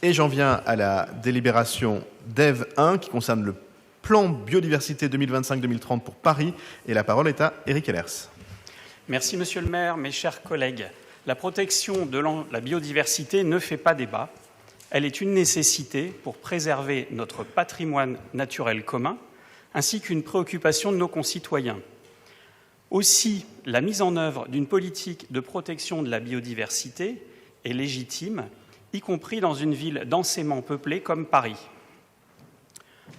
Et j'en viens à la délibération DEV 1 qui concerne le plan biodiversité 2025-2030 pour Paris. Et la parole est à Éric Ellers. Merci Monsieur le maire, mes chers collègues. La protection de la biodiversité ne fait pas débat. Elle est une nécessité pour préserver notre patrimoine naturel commun, ainsi qu'une préoccupation de nos concitoyens. Aussi, la mise en œuvre d'une politique de protection de la biodiversité est légitime, y compris dans une ville densément peuplée comme Paris.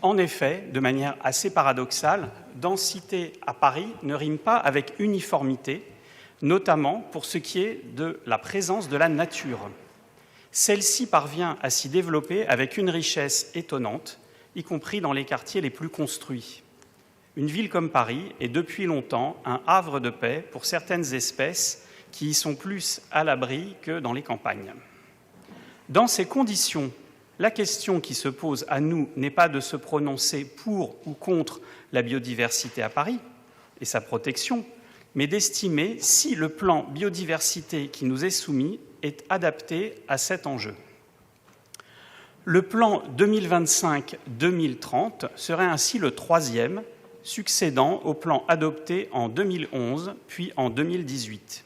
En effet, de manière assez paradoxale, densité à Paris ne rime pas avec uniformité, notamment pour ce qui est de la présence de la nature. Celle-ci parvient à s'y développer avec une richesse étonnante, y compris dans les quartiers les plus construits. Une ville comme Paris est depuis longtemps un havre de paix pour certaines espèces qui y sont plus à l'abri que dans les campagnes. Dans ces conditions, la question qui se pose à nous n'est pas de se prononcer pour ou contre la biodiversité à Paris et sa protection, mais d'estimer si le plan biodiversité qui nous est soumis est adapté à cet enjeu. Le plan 2025-2030 serait ainsi le troisième, succédant au plan adopté en 2011 puis en 2018.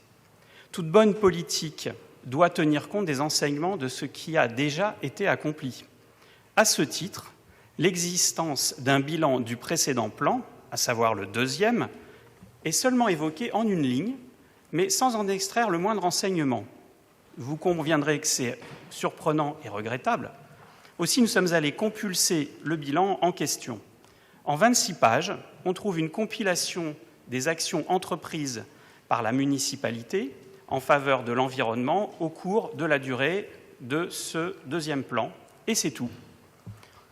Toute bonne politique doit tenir compte des enseignements de ce qui a déjà été accompli. À ce titre, l'existence d'un bilan du précédent plan, à savoir le deuxième, est seulement évoquée en une ligne, mais sans en extraire le moindre enseignement. Vous conviendrez que c'est surprenant et regrettable. Aussi, nous sommes allés compulser le bilan en question. En 26 pages, on trouve une compilation des actions entreprises par la municipalité en faveur de l'environnement au cours de la durée de ce deuxième plan, et c'est tout.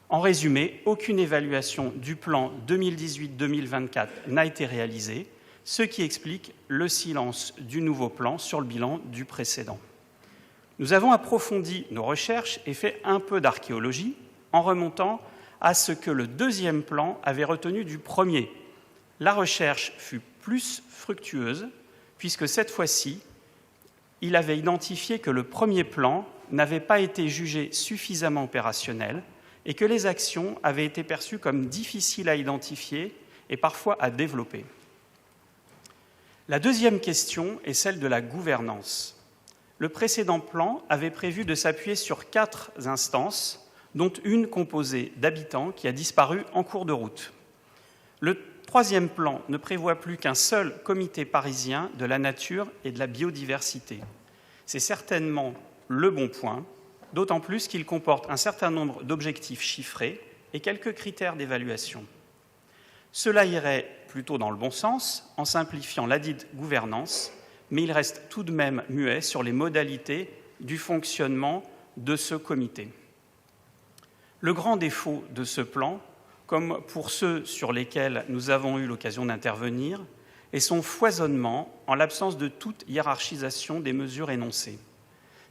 En résumé, aucune évaluation du plan 2018-2024 n'a été réalisée, ce qui explique le silence du nouveau plan sur le bilan du précédent. Nous avons approfondi nos recherches et fait un peu d'archéologie en remontant à ce que le deuxième plan avait retenu du premier. La recherche fut plus fructueuse, puisque cette fois-ci, il avait identifié que le premier plan n'avait pas été jugé suffisamment opérationnel et que les actions avaient été perçues comme difficiles à identifier et parfois à développer. La deuxième question est celle de la gouvernance. Le précédent plan avait prévu de s'appuyer sur 4 instances, dont une composée d'habitants qui a disparu en cours de route. Le troisième plan ne prévoit plus qu'un seul comité parisien de la nature et de la biodiversité. C'est certainement le bon point, d'autant plus qu'il comporte un certain nombre d'objectifs chiffrés et quelques critères d'évaluation. Cela irait plutôt dans le bon sens, en simplifiant ladite gouvernance, mais il reste tout de même muet sur les modalités du fonctionnement de ce comité. Le grand défaut de ce plan, comme pour ceux sur lesquels nous avons eu l'occasion d'intervenir, est son foisonnement en l'absence de toute hiérarchisation des mesures énoncées.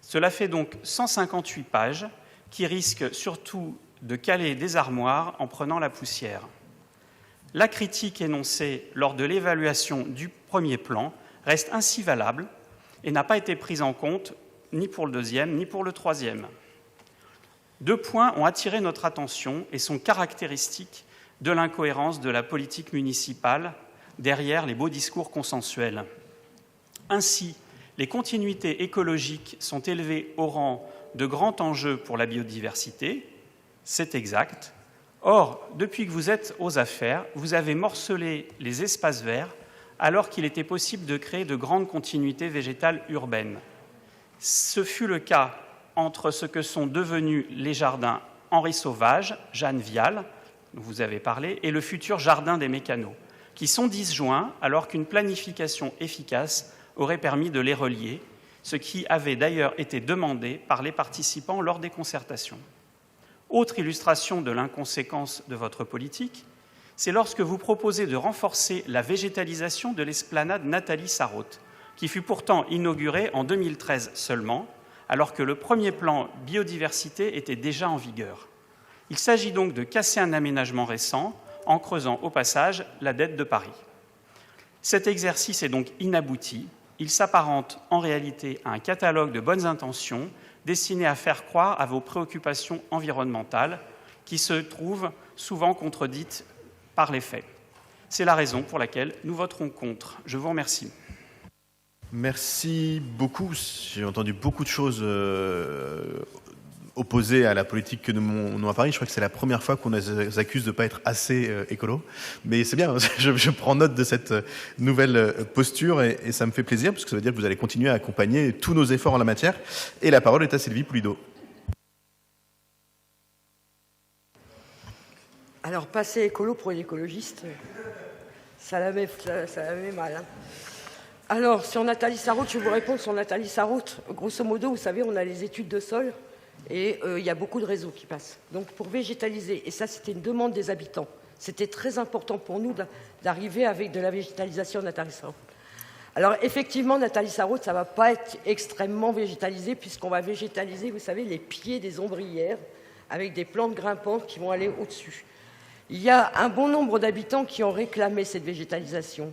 Cela fait donc 158 pages qui risquent surtout de caler des armoires en prenant la poussière. La critique énoncée lors de l'évaluation du premier plan reste ainsi valable et n'a pas été prise en compte ni pour le deuxième ni pour le troisième. 2 points ont attiré notre attention et sont caractéristiques de l'incohérence de la politique municipale derrière les beaux discours consensuels. Ainsi, les continuités écologiques sont élevées au rang de grand enjeu pour la biodiversité, c'est exact. Or, depuis que vous êtes aux affaires, vous avez morcelé les espaces verts alors qu'il était possible de créer de grandes continuités végétales urbaines. Ce fut le cas entre ce que sont devenus les jardins Henri Sauvage, Jeanne Vial, dont vous avez parlé, et le futur jardin des Mécanos, qui sont disjoints alors qu'une planification efficace aurait permis de les relier, ce qui avait d'ailleurs été demandé par les participants lors des concertations. Autre illustration de l'inconséquence de votre politique, c'est lorsque vous proposez de renforcer la végétalisation de l'esplanade Nathalie Sarraute, qui fut pourtant inaugurée en 2013 seulement, alors que le premier plan biodiversité était déjà en vigueur. Il s'agit donc de casser un aménagement récent en creusant au passage la dette de Paris. Cet exercice est donc inabouti. Il s'apparente en réalité à un catalogue de bonnes intentions destinée à faire croire à vos préoccupations environnementales, qui se trouvent souvent contredites par les faits. C'est la raison pour laquelle nous voterons contre. Je vous remercie. Merci beaucoup. J'ai entendu beaucoup de choses opposées à la politique que nous menons à Paris. Je crois que c'est la première fois qu'on nous accuse de ne pas être assez écolo. Mais c'est bien, je prends note de cette nouvelle posture et ça me fait plaisir parce que ça veut dire que vous allez continuer à accompagner tous nos efforts en la matière. Et la parole est à Sylvie Poulido. Alors, passer écolo pour une écologiste, ça la met mal. Hein. Alors, sur Nathalie Sarraute, je vais vous répondre sur Nathalie Sarraute. Grosso modo, vous savez, on a les études de sol et il y a beaucoup de réseaux qui passent. Donc, pour végétaliser, et ça, c'était une demande des habitants, c'était très important pour nous d'arriver avec de la végétalisation à Nathalie Sarraute. Alors, effectivement, Nathalie Sarraute, ça ne va pas être extrêmement végétalisé puisqu'on va végétaliser, vous savez, les pieds des ombrières avec des plantes grimpantes qui vont aller au-dessus. Il y a un bon nombre d'habitants qui ont réclamé cette végétalisation.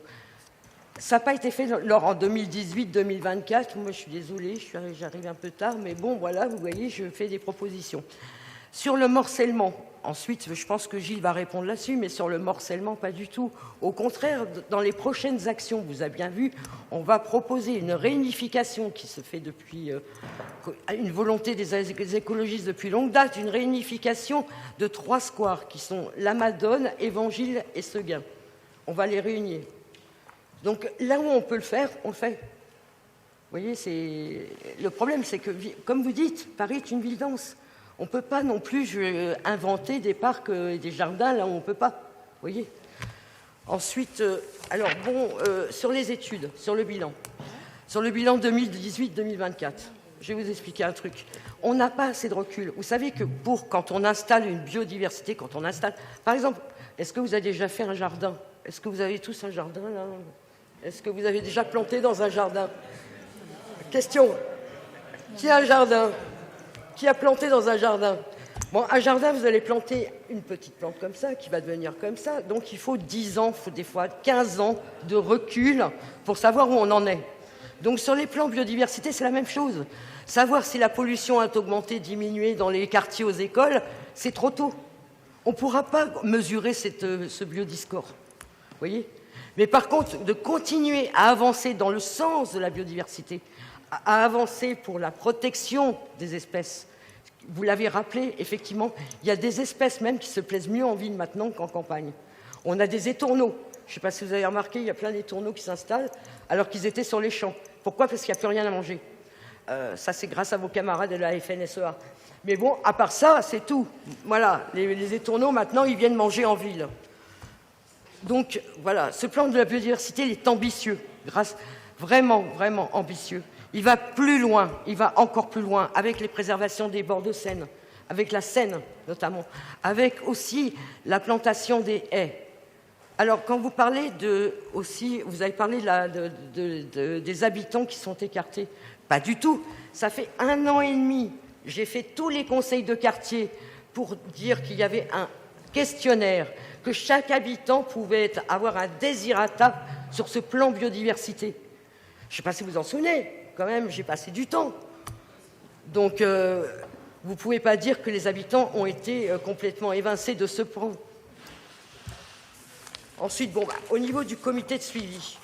Ça n'a pas été fait en 2018-2024. Moi, je suis désolée, j'arrive un peu tard, mais bon, voilà, vous voyez, je fais des propositions. Sur le morcellement, ensuite, je pense que Gilles va répondre là-dessus, mais sur le morcellement, pas du tout. Au contraire, dans les prochaines actions, vous avez bien vu, on va proposer une réunification qui se fait depuis une volonté des écologistes depuis longue date, une réunification de 3 squares qui sont la Madone, Évangile et Seguin. On va les réunir. Donc là où on peut le faire, on le fait. Vous voyez, le problème, c'est que, comme vous dites, Paris est une ville dense. On ne peut pas non plus inventer des parcs et des jardins là où on ne peut pas. Vous voyez. Ensuite, sur les études, sur le bilan 2018-2024, je vais vous expliquer un truc. On n'a pas assez de recul. Vous savez que quand on installe une biodiversité, par exemple, est-ce que vous avez déjà fait un jardin? Est-ce que vous avez tous un jardin là? Est-ce que vous avez déjà planté dans un jardin? Question. Qui a un jardin? Qui a planté dans un jardin? Bon, un jardin, vous allez planter une petite plante comme ça, qui va devenir comme ça. Donc, il faut 10 ans, il faut des fois 15 ans de recul pour savoir où on en est. Donc, sur les plans biodiversité, c'est la même chose. Savoir si la pollution a augmenté, diminué dans les quartiers, aux écoles, c'est trop tôt. On ne pourra pas mesurer ce biodiscore. Vous voyez? Mais par contre, de continuer à avancer dans le sens de la biodiversité, à avancer pour la protection des espèces. Vous l'avez rappelé, effectivement, il y a des espèces même qui se plaisent mieux en ville maintenant qu'en campagne. On a des étourneaux. Je ne sais pas si vous avez remarqué, il y a plein d'étourneaux qui s'installent alors qu'ils étaient sur les champs. Pourquoi? Parce qu'il n'y a plus rien à manger. Ça, c'est grâce à vos camarades de la FNSEA. Mais bon, à part ça, c'est tout. Voilà, les étourneaux, maintenant, ils viennent manger en ville. Donc, voilà, ce plan de la biodiversité, il est ambitieux. Vraiment, vraiment ambitieux. Il va plus loin, il va encore plus loin, avec les préservations des bords de Seine, avec la Seine notamment, avec aussi la plantation des haies. Alors, quand vous parlez vous avez parlé des habitants qui sont écartés. Pas du tout. Ça fait 1 an et demi, j'ai fait tous les conseils de quartier pour dire qu'il y avait un questionnaire, que chaque habitant pouvait avoir un désirata sur ce plan biodiversité. Je ne sais pas si vous en souvenez. Quand même, j'ai passé du temps. Donc, vous ne pouvez pas dire que les habitants ont été complètement évincés de ce plan. Ensuite, au niveau du comité de suivi.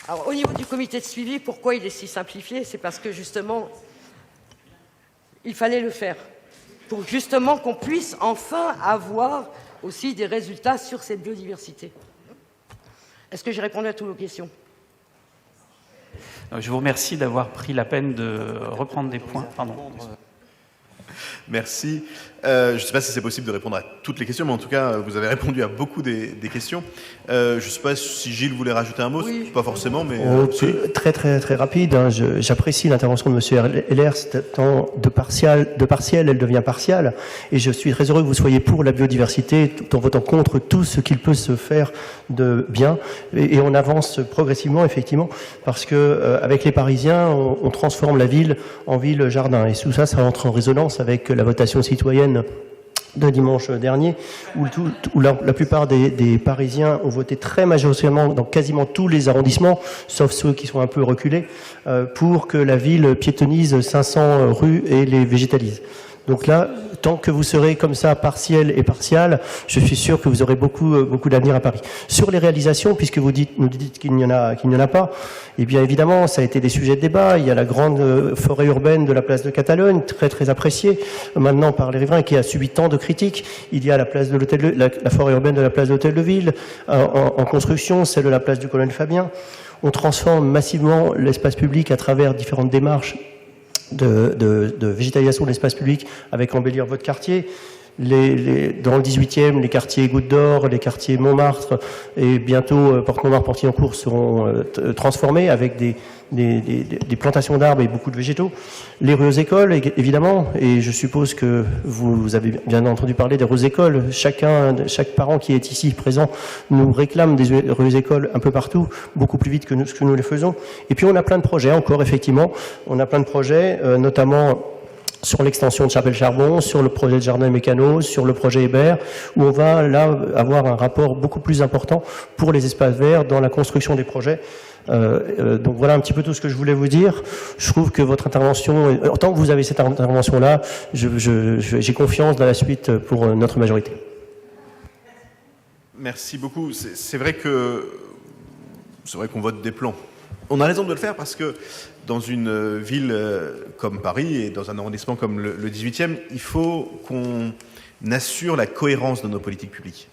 Alors, au niveau du comité de suivi, pourquoi il est si simplifié? C'est parce que, justement, il fallait le faire. Pour, justement, qu'on puisse enfin avoir aussi des résultats sur cette biodiversité. Est-ce que j'ai répondu à toutes vos questions? Je vous remercie d'avoir pris la peine de reprendre des points. Pardon. Merci. Je ne sais pas si c'est possible de répondre à toutes les questions, mais en tout cas, vous avez répondu à beaucoup des questions. Je ne sais pas si Gilles voulait rajouter un mot, oui. Pas forcément, mais... Très, très, très rapide. Hein. J'apprécie l'intervention de M. Heller. Tant de partiel, elle devient partiale. Et je suis très heureux que vous soyez pour la biodiversité, tout en votant contre tout ce qu'il peut se faire de bien. Et on avance progressivement, effectivement, parce que avec les Parisiens, on transforme la ville en ville-jardin. Et tout ça, ça entre en résonance avec la votation citoyenne de dimanche dernier, où la plupart des Parisiens ont voté très majoritairement dans quasiment tous les arrondissements, sauf ceux qui sont un peu reculés, pour que la ville piétonise 500 rues et les végétalise. Donc là, tant que vous serez comme ça, partiel et partial, je suis sûr que vous aurez beaucoup d'avenir à Paris. Sur les réalisations, puisque nous dites qu'il n'y en a pas, eh bien évidemment, ça a été des sujets de débat. Il y a la grande forêt urbaine de la place de Catalogne, très très appréciée maintenant par les riverains, qui a subi tant de critiques. Il y a la place de la forêt urbaine de la place de l'Hôtel de Ville en construction, celle de la place du Colonel Fabien. On transforme massivement l'espace public à travers différentes démarches de végétalisation de l'espace public avec embellir votre quartier. Dans le 18e, les quartiers Goutte d'Or, les quartiers Montmartre et bientôt Porte-Montmartre, Portillancourt seront transformés avec des plantations d'arbres et beaucoup de végétaux. Les rues aux écoles, évidemment, et je suppose que vous avez bien entendu parler des rues aux écoles. Chaque parent qui est ici présent nous réclame des rues aux écoles un peu partout, beaucoup plus vite que nous les faisons. Et puis on a plein de projets encore, effectivement. On a plein de projets, notamment sur l'extension de Chapelle-Charbon, sur le projet de Jardin Mécano, sur le projet Hébert, où on va là avoir un rapport beaucoup plus important pour les espaces verts dans la construction des projets. Donc voilà un petit peu tout ce que je voulais vous dire. Je trouve que votre intervention, tant que vous avez cette intervention-là, j'ai confiance dans la suite pour notre majorité. Merci beaucoup. C'est vrai qu'on vote des plans. On a raison de le faire parce que dans une ville comme Paris et dans un arrondissement comme le 18e, il faut qu'on assure la cohérence de nos politiques publiques.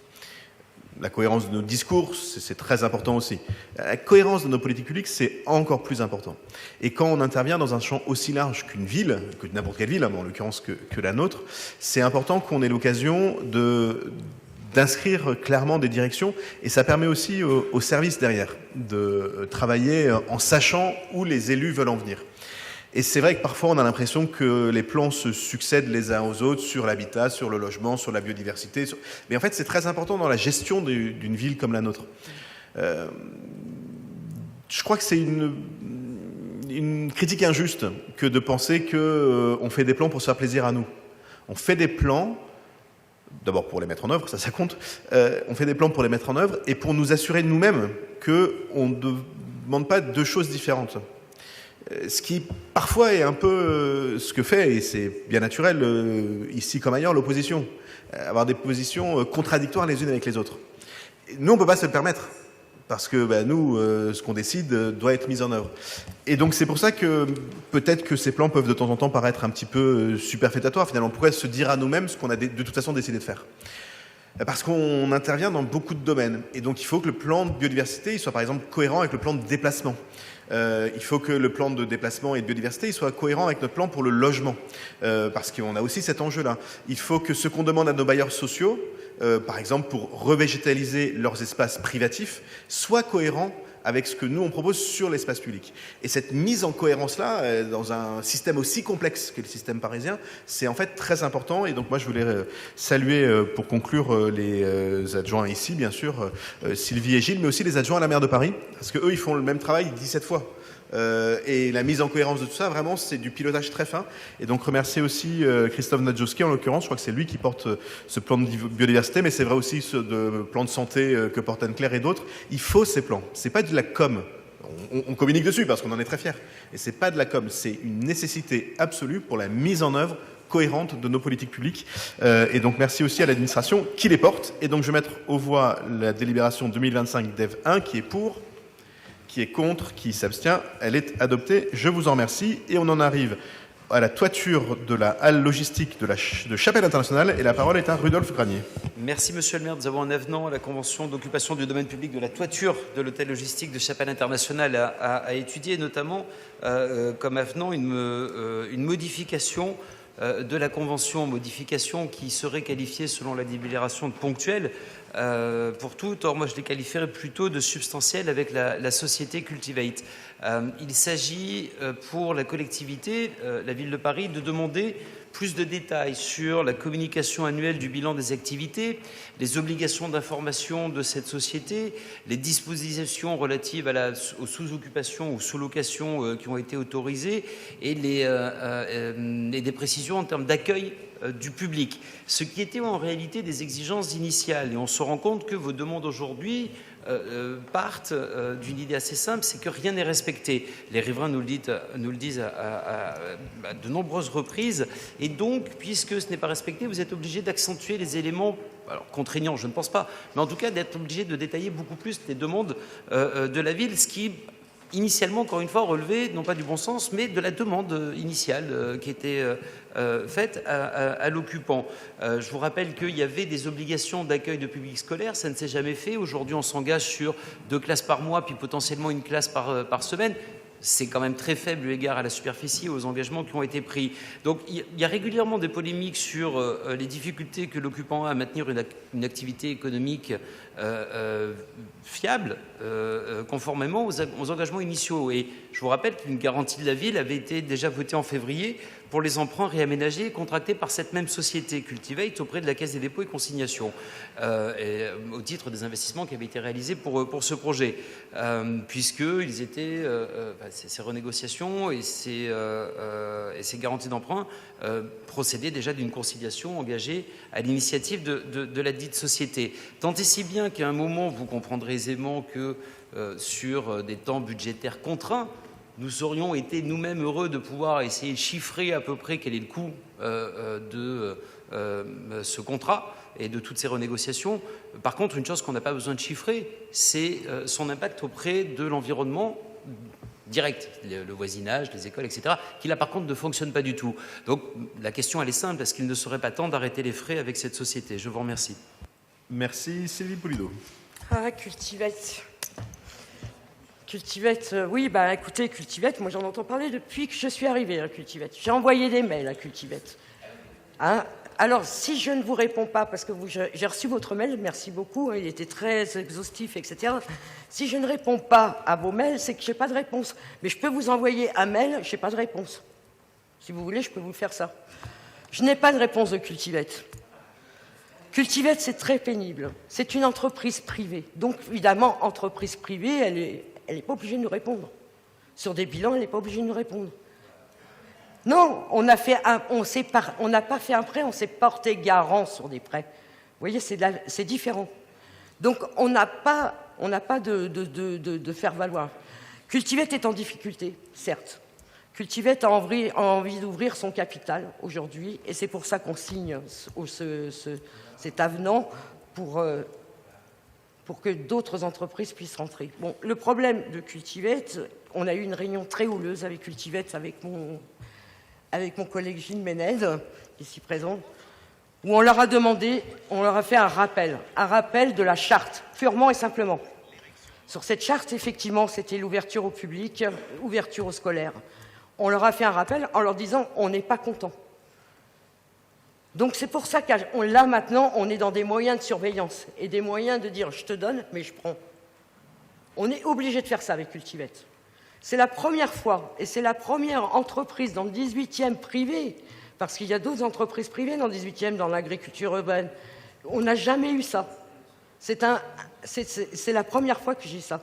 La cohérence de nos discours, c'est très important aussi. La cohérence de nos politiques publiques, c'est encore plus important. Et quand on intervient dans un champ aussi large qu'une ville, que n'importe quelle ville, en l'occurrence que la nôtre, c'est important qu'on ait l'occasion d'inscrire clairement des directions, et ça permet aussi aux services derrière de travailler en sachant où les élus veulent en venir. Et c'est vrai que parfois on a l'impression que les plans se succèdent les uns aux autres sur l'habitat, sur le logement, sur la biodiversité. Mais en fait c'est très important dans la gestion d'une ville comme la nôtre. Je crois que c'est une critique injuste que de penser qu'on fait des plans pour se faire plaisir à nous. On fait des plans d'abord pour les mettre en œuvre, ça compte. On fait des plans pour les mettre en œuvre et pour nous assurer nous-mêmes qu'on ne demande pas deux choses différentes. Ce qui parfois est un peu ce que fait, et c'est bien naturel ici comme ailleurs, l'opposition. Avoir des positions contradictoires les unes avec les autres. Nous, on ne peut pas se le permettre. Parce que nous, ce qu'on décide doit être mis en œuvre. Et donc c'est pour ça que peut-être que ces plans peuvent de temps en temps paraître un petit peu superfétatoires. Finalement, pourquoi se dire à nous-mêmes ce qu'on a de toute façon décidé de faire ? Parce qu'on intervient dans beaucoup de domaines. Et donc il faut que le plan de biodiversité il soit par exemple cohérent avec le plan de déplacement. Il faut que le plan de déplacement et de biodiversité il soit cohérent avec notre plan pour le logement. Parce qu'on a aussi cet enjeu-là. Il faut que ce qu'on demande à nos bailleurs sociaux, par exemple pour revégétaliser leurs espaces privatifs, soit cohérent avec ce que nous on propose sur l'espace public. Et cette mise en cohérence-là, dans un système aussi complexe que le système parisien, c'est en fait très important. Et donc moi je voulais saluer, pour conclure, les adjoints ici, bien sûr, Sylvie et Gilles, mais aussi les adjoints à la maire de Paris, parce qu'eux ils font le même travail 17 fois. Et la mise en cohérence de tout ça, vraiment, c'est du pilotage très fin. Et donc remercier aussi Christophe Nadjowski, en l'occurrence, je crois que c'est lui qui porte ce plan de biodiversité, mais c'est vrai aussi ce plan de santé que porte Anne-Claire et d'autres. Il faut ces plans. C'est pas de la com. On communique dessus parce qu'on en est très fiers. Et c'est pas de la com. C'est une nécessité absolue pour la mise en œuvre cohérente de nos politiques publiques. Et donc merci aussi à l'administration qui les porte. Et donc je vais mettre aux voix la délibération 2025 DEV 1 qui est pour, qui est contre, qui s'abstient. Elle est adoptée. Je vous en remercie. Et on en arrive à la toiture de la halle logistique de Chapelle Internationale. Et la parole est à Rudolf Granier. Merci Monsieur le maire. Nous avons un avenant à la convention d'occupation du domaine public de la toiture de l'hôtel logistique de Chapelle Internationale à étudier, notamment comme avenant une modification de la convention, modification qui serait qualifiée selon la délibération de ponctuelle pour tout. Or, moi, je les qualifierais plutôt de substantielle avec la société Cultivate. Il s'agit pour la collectivité, la ville de Paris, de demander plus de détails sur la communication annuelle du bilan des activités, les obligations d'information de cette société, les dispositions relatives aux sous-occupations ou sous-locations qui ont été autorisées et des précisions en termes d'accueil du public, ce qui était en réalité des exigences initiales. Et on se rend compte que vos demandes aujourd'hui partent d'une idée assez simple, c'est que rien n'est respecté. Les riverains nous le disent à de nombreuses reprises, et donc, puisque ce n'est pas respecté, vous êtes obligé d'accentuer les éléments, alors contraignants, je ne pense pas, mais en tout cas d'être obligé de détailler beaucoup plus les demandes de la ville, ce qui initialement, encore une fois, relevé non pas du bon sens, mais de la demande initiale qui était faite à l'occupant. Je vous rappelle qu'il y avait des obligations d'accueil de public scolaire, ça ne s'est jamais fait. Aujourd'hui, on s'engage sur 2 classes par mois, puis potentiellement 1 classe par semaine. C'est quand même très faible eu égard à la superficie et aux engagements qui ont été pris. Donc il y a régulièrement des polémiques sur les difficultés que l'occupant a à maintenir une activité économique fiable, conformément aux engagements initiaux. Et je vous rappelle qu'une garantie de la ville avait été déjà votée en février pour les emprunts réaménagés et contractés par cette même société Cultivate auprès de la Caisse des dépôts et consignations, au titre des investissements qui avaient été réalisés pour ce projet, puisqu'ils étaient, ces renégociations et ces garanties d'emprunt procédaient déjà d'une conciliation engagée à l'initiative de la dite société. Tant et si bien qu'à un moment, vous comprendrez aisément que sur des temps budgétaires contraints, nous aurions été nous-mêmes heureux de pouvoir essayer de chiffrer à peu près quel est le coût de ce contrat et de toutes ces renégociations. Par contre, une chose qu'on n'a pas besoin de chiffrer, c'est son impact auprès de l'environnement direct, le voisinage, les écoles, etc., qui là par contre ne fonctionne pas du tout. Donc la question elle est simple, est-ce qu'il ne serait pas temps d'arrêter les frais avec cette société? Je vous remercie. Merci Sylvie Poulido. Ah, Cultivate. Cultivate, oui, bah écoutez, Cultivate, moi j'en entends parler depuis que je suis arrivée à Cultivate. J'ai envoyé des mails à Cultivate. Hein? Alors, si je ne vous réponds pas, parce que j'ai reçu votre mail, merci beaucoup, il était très exhaustif, etc. Si je ne réponds pas à vos mails, c'est que je n'ai pas de réponse. Mais je peux vous envoyer un mail, je n'ai pas de réponse. Si vous voulez, je peux vous faire ça. Je n'ai pas de réponse de Cultivate. Cultivate, c'est très pénible. C'est une entreprise privée. Donc, évidemment, entreprise privée, elle n'est pas obligée de nous répondre. Sur des bilans, elle n'est pas obligée de nous répondre. Non, on n'a pas fait un prêt, on s'est porté garant sur des prêts. Vous voyez, c'est différent. Donc, on n'a pas de faire valoir. Cultivate est en difficulté, certes. Cultivate a envie d'ouvrir son capital aujourd'hui, et c'est pour ça qu'on signe cet avenant pour que d'autres entreprises puissent rentrer. Bon, le problème de Cultivate, on a eu une réunion très houleuse avec Cultivate, avec mon collègue Gilles Ménez, ici présent, où on leur a fait un rappel de la charte, purement et simplement. Sur cette charte, effectivement, c'était l'ouverture au public, ouverture aux scolaires. On leur a fait un rappel en leur disant « on n'est pas content ». Donc c'est pour ça qu'on là maintenant, on est dans des moyens de surveillance et des moyens de dire « je te donne, mais je prends ». On est obligé de faire ça avec Cultivate. C'est la première fois, et c'est la première entreprise dans le 18e privé, parce qu'il y a d'autres entreprises privées dans le 18e, dans l'agriculture urbaine. On n'a jamais eu ça. C'est la première fois que j'ai ça.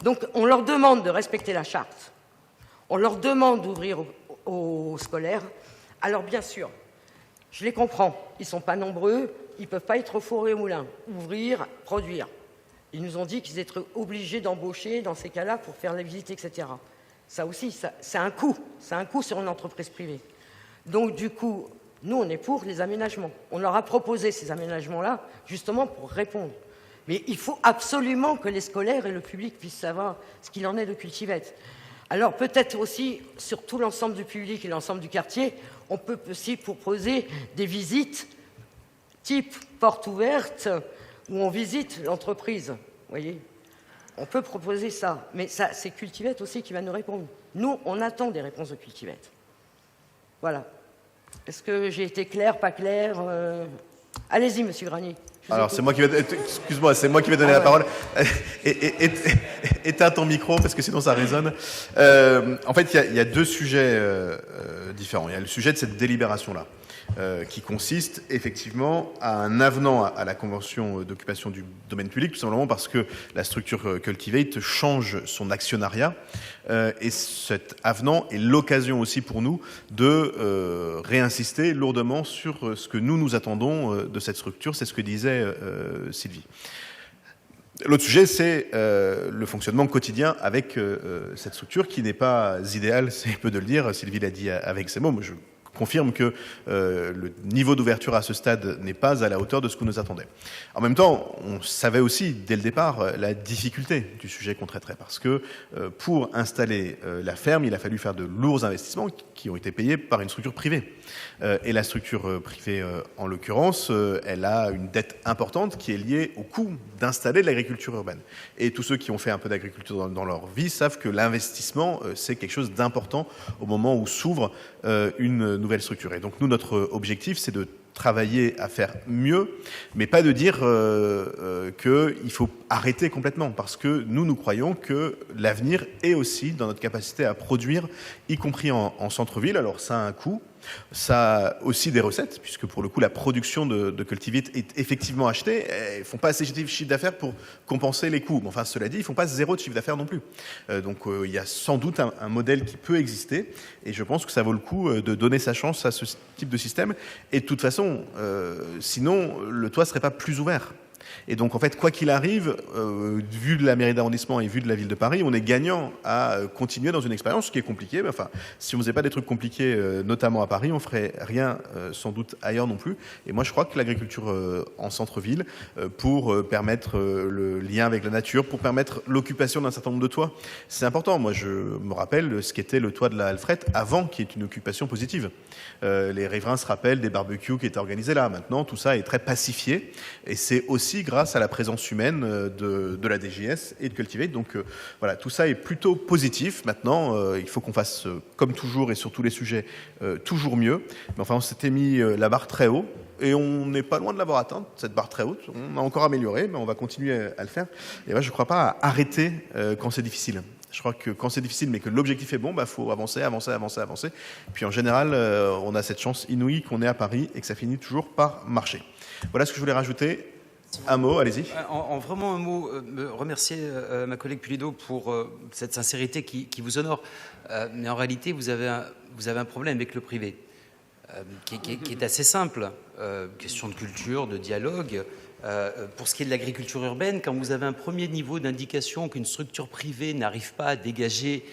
Donc on leur demande de respecter la charte. On leur demande d'ouvrir aux scolaires. Alors bien sûr, je les comprends. Ils ne sont pas nombreux, ils ne peuvent pas être au four et au moulin. Ouvrir, produire. Ils nous ont dit qu'ils étaient obligés d'embaucher dans ces cas-là pour faire la visite, etc. Ça aussi, c'est un coût. C'est un coût sur une entreprise privée. Donc du coup, nous, on est pour les aménagements. On leur a proposé ces aménagements-là justement pour répondre. Mais il faut absolument que les scolaires et le public puissent savoir ce qu'il en est de Cultivate. Alors peut-être aussi, sur tout l'ensemble du public et l'ensemble du quartier, on peut aussi proposer des visites type porte ouverte, où on visite l'entreprise. Vous voyez, on peut proposer ça, mais ça, c'est Cultivate aussi qui va nous répondre. Nous, on attend des réponses de Cultivate. Voilà. Est-ce que j'ai été clair, pas clair? Allez-y, monsieur Granier. Alors, c'est moi qui vais... Excuse-moi, c'est moi qui vais donner la parole. Éteins ton micro, parce que sinon ça résonne. En fait, il y a deux sujets différents. Il y a le sujet de cette délibération-là, qui consiste effectivement à un avenant à la Convention d'occupation du domaine public, tout simplement parce que la structure Cultivate change son actionnariat. Et cet avenant est l'occasion aussi pour nous de réinsister lourdement sur ce que nous attendons de cette structure. C'est ce que disait Sylvie. L'autre sujet, c'est le fonctionnement quotidien avec cette structure qui n'est pas idéale, c'est peu de le dire. Sylvie l'a dit avec ses mots. Moi, je confirme que le niveau d'ouverture à ce stade n'est pas à la hauteur de ce qu'on nous attendait. En même temps, on savait aussi dès le départ la difficulté du sujet qu'on traiterait, parce que pour installer la ferme, il a fallu faire de lourds investissements qui ont été payés par une structure privée. Et la structure privée, en l'occurrence, elle a une dette importante qui est liée au coût d'installer de l'agriculture urbaine. Et tous ceux qui ont fait un peu d'agriculture dans leur vie savent que l'investissement, c'est quelque chose d'important au moment où s'ouvre une nouvelle structure. Et donc nous, notre objectif, c'est de travailler à faire mieux, mais pas de dire qu'il faut arrêter complètement, parce que nous croyons que l'avenir est aussi dans notre capacité à produire, y compris en centre-ville. Alors ça a un coût, ça a aussi des recettes, puisque pour le coup la production de Cultivate est effectivement achetée. Ils ne font pas assez de chiffre d'affaires pour compenser les coûts. Mais enfin, cela dit, ils ne font pas zéro de chiffre d'affaires non plus. Donc il y a sans doute un modèle qui peut exister, et je pense que ça vaut le coup de donner sa chance à ce type de système. Et de toute façon, sinon le toit ne serait pas plus ouvert. Et donc, en fait, quoi qu'il arrive, vu de la mairie d'arrondissement et vu de la ville de Paris, on est gagnant à continuer dans une expérience qui est compliquée. Mais enfin, si on ne faisait pas des trucs compliqués, notamment à Paris, on ferait rien sans doute ailleurs non plus. Et moi, je crois que l'agriculture en centre-ville, pour permettre le lien avec la nature, pour permettre l'occupation d'un certain nombre de toits, c'est important. Moi, je me rappelle ce qu'était le toit de la Alfred avant qu'il y ait une occupation positive. Les riverains se rappellent des barbecues qui étaient organisés là. Maintenant, tout ça est très pacifié. Et c'est aussi grâce à la présence humaine de la DGS et de Cultivate. Donc voilà, tout ça est plutôt positif. Maintenant, il faut qu'on fasse, comme toujours et sur tous les sujets, toujours mieux. Mais enfin, on s'était mis la barre très haut et on n'est pas loin de l'avoir atteinte, cette barre très haute. On a encore amélioré, mais on va continuer à le faire. Et là, je ne crois pas à arrêter quand c'est difficile. Je crois que quand c'est difficile, mais que l'objectif est bon, faut avancer. Puis en général, on a cette chance inouïe qu'on est à Paris et que ça finit toujours par marcher. Voilà ce que je voulais rajouter. Un mot, allez-y. Vraiment un mot, remercier ma collègue Pulido pour cette sincérité qui vous honore. Mais en réalité, vous avez un problème avec le privé, qui est assez simple. Question de culture, de dialogue. Pour ce qui est de l'agriculture urbaine, quand vous avez un premier niveau d'indication qu'une structure privée n'arrive pas à dégager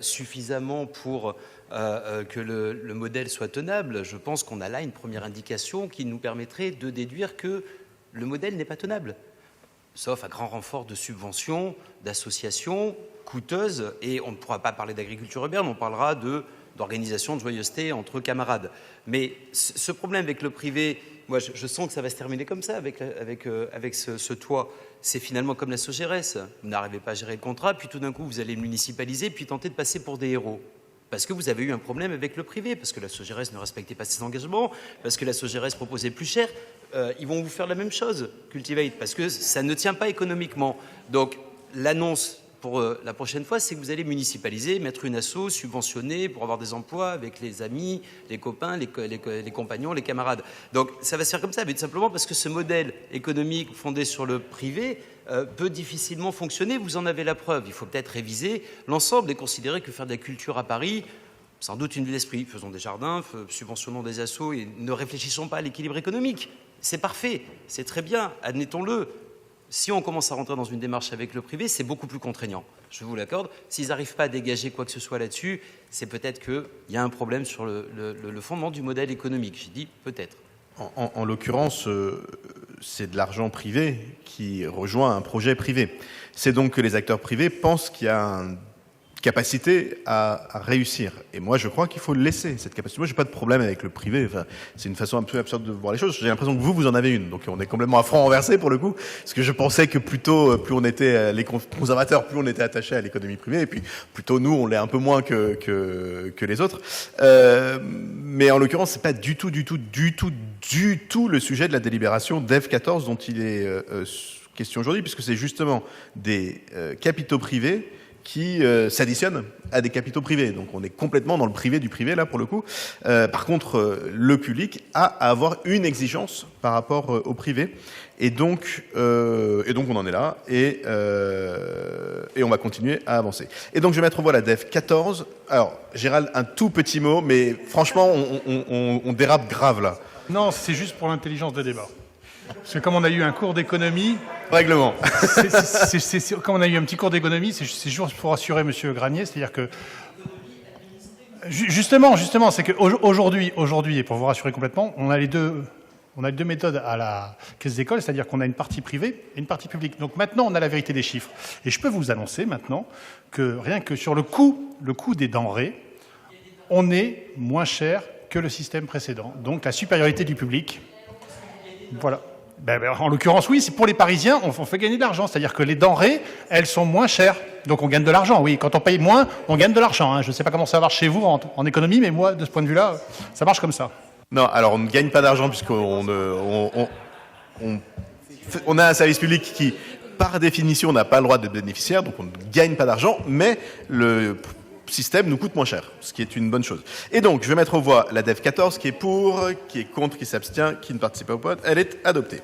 suffisamment pour que le modèle soit tenable, je pense qu'on a là une première indication qui nous permettrait de déduire que le modèle n'est pas tenable, sauf à grand renfort de subventions, d'associations coûteuses, et on ne pourra pas parler d'agriculture urbaine, on parlera d'organisation de joyeuseté entre camarades. Mais ce problème avec le privé, moi je sens que ça va se terminer comme ça avec ce toit. C'est finalement comme la Sogérès. Vous n'arrivez pas à gérer le contrat, puis tout d'un coup vous allez le municipaliser, puis tenter de passer pour des héros. Parce que vous avez eu un problème avec le privé, parce que la Sogérès ne respectait pas ses engagements, parce que la Sogérès proposait plus cher. Ils vont vous faire la même chose, Cultivate, parce que ça ne tient pas économiquement. Donc l'annonce pour la prochaine fois, c'est que vous allez municipaliser, mettre une asso, subventionner pour avoir des emplois avec les amis, les copains, les compagnons, les camarades. Donc ça va se faire comme ça, mais tout simplement parce que ce modèle économique fondé sur le privé peut difficilement fonctionner. Vous en avez la preuve. Il faut peut-être réviser l'ensemble et considérer que faire de la culture à Paris, sans doute une ville d'esprit. Faisons des jardins, subventionnons des assos et ne réfléchissons pas à l'équilibre économique. C'est parfait, c'est très bien, admettons-le. Si on commence à rentrer dans une démarche avec le privé, c'est beaucoup plus contraignant. Je vous l'accorde. S'ils n'arrivent pas à dégager quoi que ce soit là-dessus, c'est peut-être qu'il y a un problème sur le fondement du modèle économique. J'ai dit peut-être. En l'occurrence, c'est de l'argent privé qui rejoint un projet privé. C'est donc que les acteurs privés pensent qu'il y a capacité à réussir. Et moi, je crois qu'il faut laisser cette capacité. Moi, j'ai pas de problème avec le privé. Enfin, c'est une façon un peu absurde de voir les choses. J'ai l'impression que vous en avez une. Donc, on est complètement à franc renversé pour le coup. Parce que je pensais que plutôt, plus on était les conservateurs, plus on était attachés à l'économie privée. Et puis, plutôt nous, on l'est un peu moins que les autres. Mais en l'occurrence, c'est pas du tout le sujet de la délibération DEF 14 dont il est question aujourd'hui, puisque c'est justement des capitaux privés qui s'additionnent à des capitaux privés. Donc on est complètement dans le privé du privé là pour le coup. Par contre, le public a à avoir une exigence par rapport au privé. Et donc on en est là et on va continuer à avancer. Et donc je vais mettre au voie la DEF 14. Alors Gérald, un tout petit mot, mais franchement on dérape grave là. Non, c'est juste pour l'intelligence de débat. Parce que comme on a eu un cours d'économie... Règlement. Comme on a eu un petit cours d'économie, c'est juste pour rassurer M. Granier, c'est-à-dire que... Justement, c'est qu'aujourd'hui, et pour vous rassurer complètement, on a les deux méthodes à la caisse d'école, c'est-à-dire qu'on a une partie privée et une partie publique. Donc maintenant, on a la vérité des chiffres. Et je peux vous annoncer maintenant que rien que sur le coût des denrées, on est moins cher que le système précédent. Donc la supériorité du public, voilà. En l'occurrence, oui, c'est pour les Parisiens, on fait gagner de l'argent. C'est-à-dire que les denrées, elles sont moins chères. Donc on gagne de l'argent, oui. Quand on paye moins, on gagne de l'argent. Hein. Je ne sais pas comment ça marche chez vous en économie, mais moi, de ce point de vue-là, ça marche comme ça. Non, alors on ne gagne pas d'argent puisqu'on a un service public qui, par définition, n'a pas le droit d'être bénéficiaire, donc on ne gagne pas d'argent, mais le système nous coûte moins cher, ce qui est une bonne chose. Et donc, je vais mettre aux voix la DEF 14, qui est pour, qui est contre, qui s'abstient, qui ne participe pas au vote. Elle est adoptée.